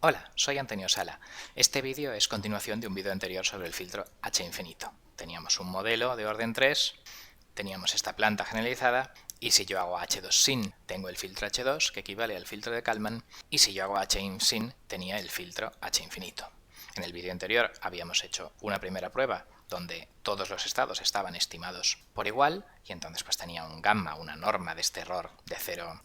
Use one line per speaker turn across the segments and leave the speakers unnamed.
Hola, soy Antonio Sala. Este vídeo es continuación de un vídeo anterior sobre el filtro H infinito. Teníamos un modelo de orden 3, teníamos esta planta generalizada, y si yo hago H2 sin, tengo el filtro H2, que equivale al filtro de Kalman, y si yo hago H sin, tenía el filtro H infinito. En el vídeo anterior habíamos hecho una primera prueba donde todos los estados estaban estimados por igual, y entonces pues tenía un gamma, una norma de este error de 0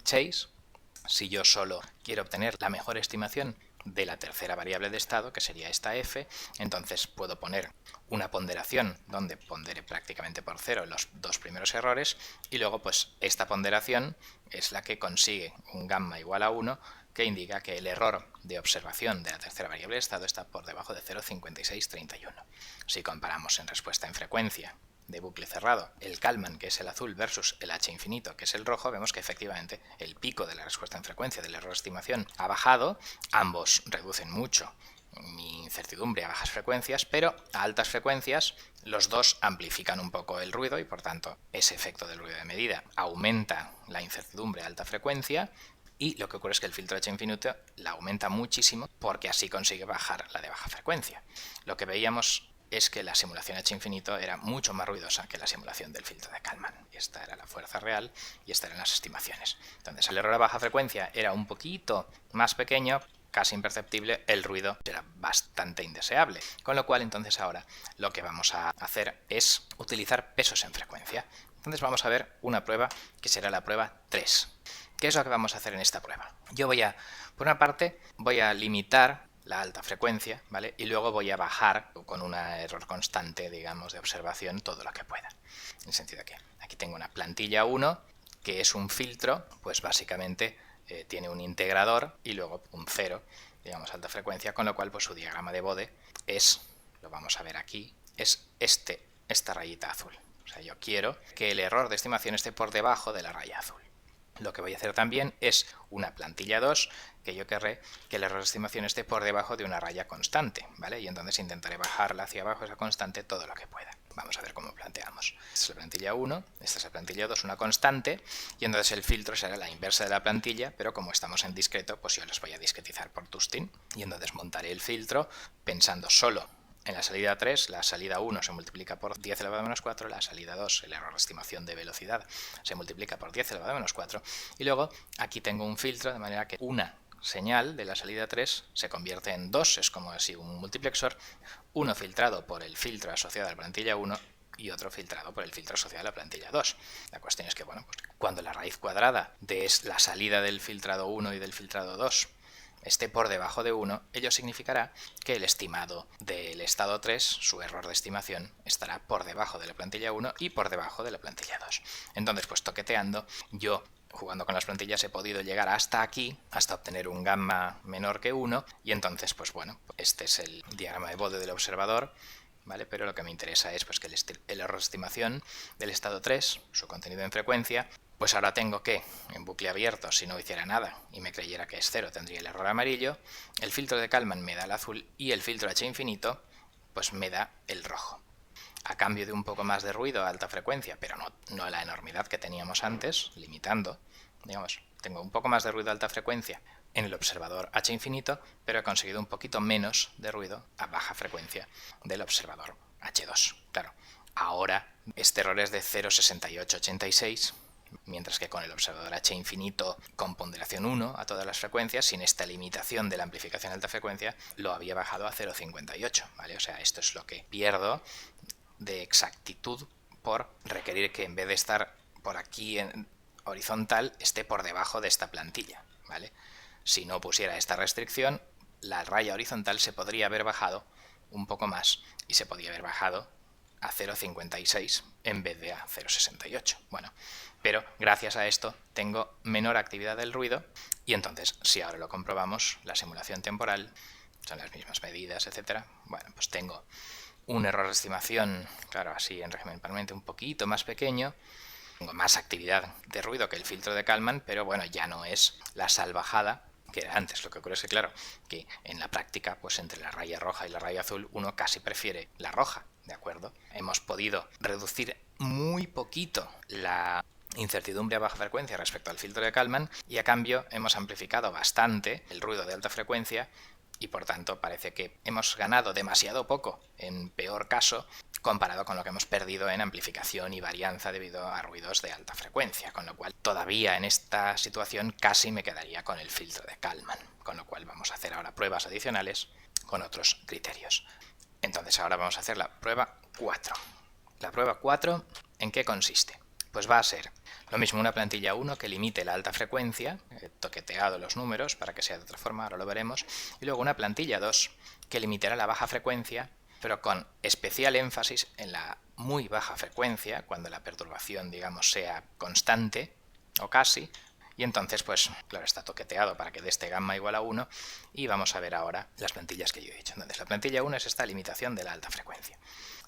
Si yo solo quiero obtener la mejor estimación de la tercera variable de estado, que sería esta f, entonces puedo poner una ponderación donde pondere prácticamente por 0 los dos primeros errores, y luego pues esta ponderación es la que consigue un gamma igual a 1, que indica que el error de observación de la tercera variable de estado está por debajo de 0,5631. Si comparamos en respuesta en frecuencia de bucle cerrado el Kalman, que es el azul, versus el H infinito, que es el rojo, vemos que efectivamente el pico de la respuesta en frecuencia del error de estimación ha bajado. Ambos reducen mucho mi incertidumbre a bajas frecuencias, pero a altas frecuencias los dos amplifican un poco el ruido, y por tanto ese efecto del ruido de medida aumenta la incertidumbre a alta frecuencia, y lo que ocurre es que el filtro H infinito la aumenta muchísimo porque así consigue bajar la de baja frecuencia. Lo que veíamos es que la simulación H infinito era mucho más ruidosa que la simulación del filtro de Kalman. Esta era la fuerza real y estas eran las estimaciones. Entonces el error a baja frecuencia era un poquito más pequeño, casi imperceptible, el ruido era bastante indeseable. Con lo cual entonces ahora lo que vamos a hacer es utilizar pesos en frecuencia. Entonces vamos a ver una prueba que será la prueba 3. ¿Qué es lo que vamos a hacer en esta prueba? Yo por una parte, voy a limitar la alta frecuencia, ¿vale? Y luego voy a bajar con un error constante, digamos, de observación todo lo que pueda. En el sentido de que aquí tengo una plantilla 1, que es un filtro, pues básicamente tiene un integrador y luego un 0, digamos, alta frecuencia, con lo cual pues su diagrama de Bode es, lo vamos a ver aquí, es esta rayita azul. O sea, yo quiero que el error de estimación esté por debajo de la raya azul. Lo que voy a hacer también es una plantilla 2, que yo querré que el error de estimación esté por debajo de una raya constante, ¿vale? Y entonces intentaré bajarla hacia abajo esa constante todo lo que pueda. Vamos a ver cómo planteamos. Esta es la plantilla 1, esta es la plantilla 2, una constante, y entonces el filtro será la inversa de la plantilla, pero como estamos en discreto, pues yo los voy a discretizar por Tustin, y entonces montaré el filtro pensando solo en la salida 3, la salida 1 se multiplica por 10 elevado a menos 4, la salida 2, el error de estimación de velocidad, se multiplica por 10 elevado a menos 4, y luego aquí tengo un filtro de manera que una señal de la salida 3 se convierte en 2, es como así un multiplexor, uno filtrado por el filtro asociado a la plantilla 1 y otro filtrado por el filtro asociado a la plantilla 2. La cuestión es que, bueno, pues cuando la raíz cuadrada de la salida del filtrado 1 y del filtrado 2 esté por debajo de 1, ello significará que el estimado del estado 3, su error de estimación, estará por debajo de la plantilla 1 y por debajo de la plantilla 2. Entonces, pues toqueteando, yo jugando con las plantillas he podido llegar hasta aquí, hasta obtener un gamma menor que 1, y entonces, pues bueno, este es el diagrama de Bode del observador, ¿vale? Pero lo que me interesa es pues que el error de estimación del estado 3, su contenido en frecuencia, pues ahora tengo que, en bucle abierto, si no hiciera nada y me creyera que es 0, tendría el error amarillo, el filtro de Kalman me da el azul y el filtro H infinito pues me da el rojo. A cambio de un poco más de ruido a alta frecuencia, pero no a la enormidad que teníamos antes, limitando, digamos, tengo un poco más de ruido a alta frecuencia en el observador H infinito, pero he conseguido un poquito menos de ruido a baja frecuencia del observador H2. Claro, ahora este error es de 0,6886, mientras que con el observador H infinito con ponderación 1 a todas las frecuencias, sin esta limitación de la amplificación a alta frecuencia, lo había bajado a 0,58, ¿vale? O sea, esto es lo que pierdo de exactitud por requerir que en vez de estar por aquí en horizontal, esté por debajo de esta plantilla, ¿vale? Si no pusiera esta restricción, la raya horizontal se podría haber bajado un poco más y se podría haber bajado a 0,56 en vez de a 0,68. Bueno, pero gracias a esto tengo menor actividad del ruido, y entonces, si ahora lo comprobamos, la simulación temporal, son las mismas medidas, etcétera, bueno, pues tengo un error de estimación, claro, así en régimen permanente un poquito más pequeño, tengo más actividad de ruido que el filtro de Kalman, pero bueno, ya no es la salvajada que era antes. Lo que ocurre es que, claro, que en la práctica, pues entre la raya roja y la raya azul, uno casi prefiere la roja, ¿de acuerdo? Hemos podido reducir muy poquito la incertidumbre a baja frecuencia respecto al filtro de Kalman, y a cambio hemos amplificado bastante el ruido de alta frecuencia y por tanto parece que hemos ganado demasiado poco, en peor caso, comparado con lo que hemos perdido en amplificación y varianza debido a ruidos de alta frecuencia, con lo cual todavía en esta situación casi me quedaría con el filtro de Kalman, con lo cual vamos a hacer ahora pruebas adicionales con otros criterios. Entonces ahora vamos a hacer la prueba 4. La prueba 4, ¿en qué consiste? Pues va a ser lo mismo una plantilla 1 que limite la alta frecuencia, he toqueteado los números para que sea de otra forma, ahora lo veremos, y luego una plantilla 2 que limitará la baja frecuencia, pero con especial énfasis en la muy baja frecuencia, cuando la perturbación, digamos, sea constante o casi, y entonces, pues, claro, está toqueteado para que dé este gamma igual a 1, y vamos a ver ahora las plantillas que yo he hecho. Entonces, la plantilla 1 es esta limitación de la alta frecuencia.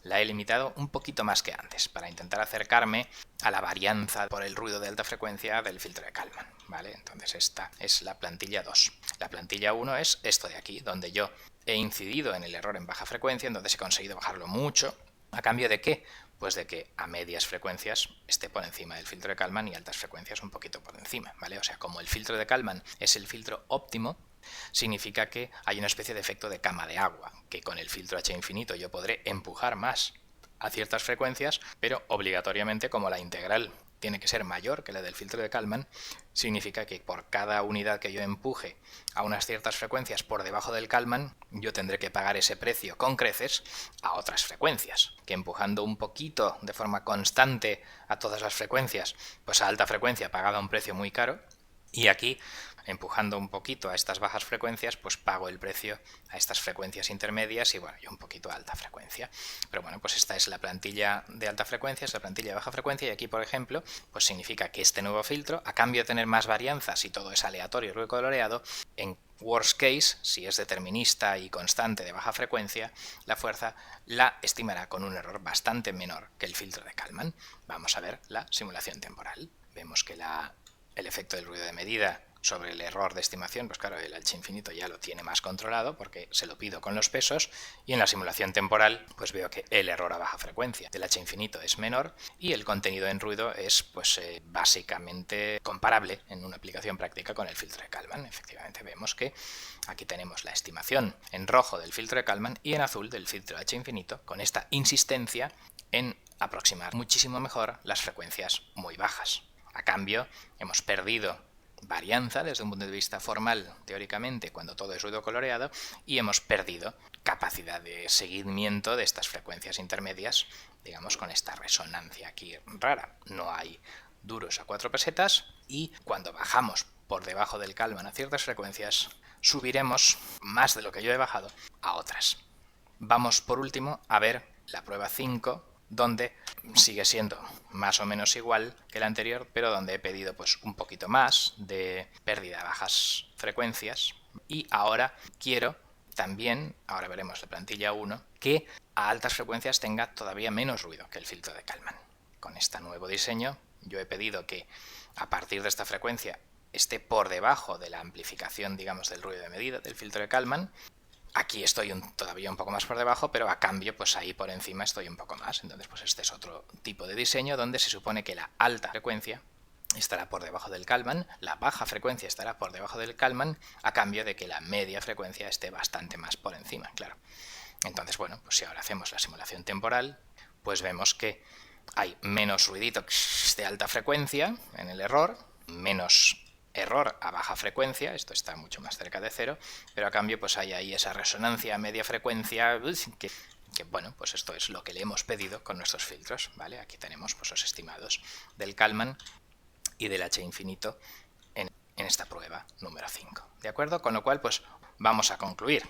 La he limitado un poquito más que antes, para intentar acercarme a la varianza por el ruido de alta frecuencia del filtro de Kalman, ¿vale? Entonces esta es la plantilla 2. La plantilla 1 es esto de aquí, donde yo he incidido en el error en baja frecuencia, entonces he conseguido bajarlo mucho. ¿A cambio de qué? Pues de que a medias frecuencias esté por encima del filtro de Kalman y altas frecuencias un poquito por encima, ¿vale? O sea, como el filtro de Kalman es el filtro óptimo, significa que hay una especie de efecto de cama de agua, que con el filtro H infinito yo podré empujar más a ciertas frecuencias, pero obligatoriamente, como la integral tiene que ser mayor que la del filtro de Kalman, significa que por cada unidad que yo empuje a unas ciertas frecuencias por debajo del Kalman, yo tendré que pagar ese precio con creces a otras frecuencias, que empujando un poquito de forma constante a todas las frecuencias, pues a alta frecuencia pagaba un precio muy caro, y aquí, empujando un poquito a estas bajas frecuencias, pues pago el precio a estas frecuencias intermedias y bueno, yo un poquito a alta frecuencia. Pero bueno, pues esta es la plantilla de alta frecuencia, es la plantilla de baja frecuencia, y aquí, por ejemplo, pues significa que este nuevo filtro, a cambio de tener más varianza, si todo es aleatorio y ruido coloreado, en worst case, si es determinista y constante de baja frecuencia, la fuerza la estimará con un error bastante menor que el filtro de Kalman. Vamos a ver la simulación temporal. Vemos que el efecto del ruido de medida sobre el error de estimación, pues claro, el H infinito ya lo tiene más controlado porque se lo pido con los pesos, y en la simulación temporal pues veo que el error a baja frecuencia del H infinito es menor y el contenido en ruido es pues básicamente comparable en una aplicación práctica con el filtro de Kalman. Efectivamente vemos que aquí tenemos la estimación en rojo del filtro de Kalman y en azul del filtro H infinito, con esta insistencia en aproximar muchísimo mejor las frecuencias muy bajas. A cambio, hemos perdido varianza desde un punto de vista formal, teóricamente, cuando todo es ruido coloreado, y hemos perdido capacidad de seguimiento de estas frecuencias intermedias, digamos, con esta resonancia aquí rara. No hay duros a 4 pesetas, y cuando bajamos por debajo del Kalman a ciertas frecuencias, subiremos más de lo que yo he bajado a otras. Vamos por último a ver la prueba 5, donde sigue siendo más o menos igual que la anterior, pero donde he pedido pues un poquito más de pérdida a bajas frecuencias, y ahora quiero también, ahora veremos la plantilla 1, que a altas frecuencias tenga todavía menos ruido que el filtro de Kalman. Con este nuevo diseño yo he pedido que a partir de esta frecuencia esté por debajo de la amplificación, digamos, del ruido de medida del filtro de Kalman. Aquí estoy todavía un poco más por debajo, pero a cambio pues ahí por encima estoy un poco más. Entonces pues este es otro tipo de diseño donde se supone que la alta frecuencia estará por debajo del Kalman, la baja frecuencia estará por debajo del Kalman, a cambio de que la media frecuencia esté bastante más por encima, claro. Entonces bueno, pues si ahora hacemos la simulación temporal, pues vemos que hay menos ruidito de alta frecuencia en el error, menos error a baja frecuencia, esto está mucho más cerca de cero, pero a cambio pues hay ahí esa resonancia a media frecuencia que bueno, pues esto es lo que le hemos pedido con nuestros filtros, ¿vale? Aquí tenemos pues los estimados del Kalman y del H infinito en esta prueba número 5, ¿de acuerdo? Con lo cual pues vamos a concluir.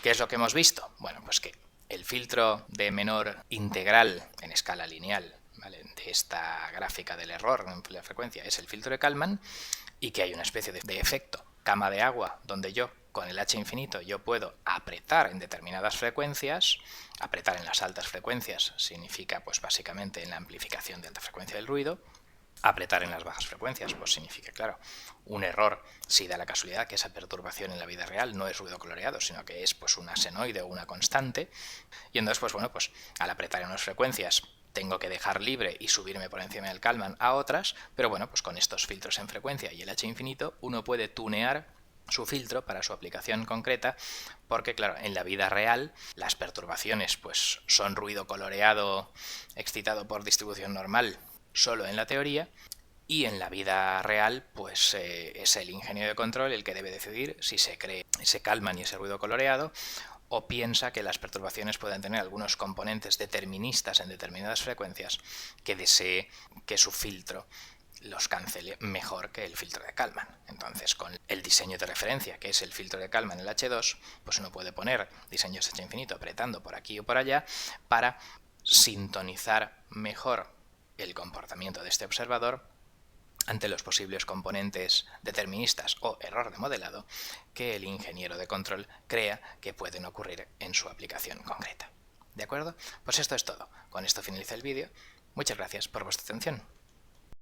¿Qué es lo que hemos visto? Bueno, pues que el filtro de menor integral en escala lineal, ¿vale?, de esta gráfica del error en la frecuencia es el filtro de Kalman, y que hay una especie de efecto cama de agua donde yo con el H infinito yo puedo apretar en determinadas frecuencias. Apretar en las altas frecuencias significa pues básicamente en la amplificación de alta frecuencia del ruido. Apretar en las bajas frecuencias pues significa, claro, un error si da la casualidad que esa perturbación en la vida real no es ruido coloreado, sino que es pues una senoide o una constante. Y entonces pues bueno, pues al apretar en unas frecuencias tengo que dejar libre y subirme por encima del Kalman a otras, pero bueno, pues con estos filtros en frecuencia y el H infinito uno puede tunear su filtro para su aplicación concreta, porque claro, en la vida real las perturbaciones pues son ruido coloreado excitado por distribución normal solo en la teoría, y en la vida real pues es el ingeniero de control el que debe decidir si se cree ese Kalman y ese ruido coloreado, o piensa que las perturbaciones pueden tener algunos componentes deterministas en determinadas frecuencias que desee que su filtro los cancele mejor que el filtro de Kalman. Entonces, con el diseño de referencia, que es el filtro de Kalman, el H2, pues uno puede poner diseños H infinito apretando por aquí o por allá para sintonizar mejor el comportamiento de este observador ante los posibles componentes deterministas o error de modelado que el ingeniero de control crea que pueden ocurrir en su aplicación concreta. ¿De acuerdo? Pues esto es todo. Con esto finaliza el vídeo. Muchas gracias por vuestra atención.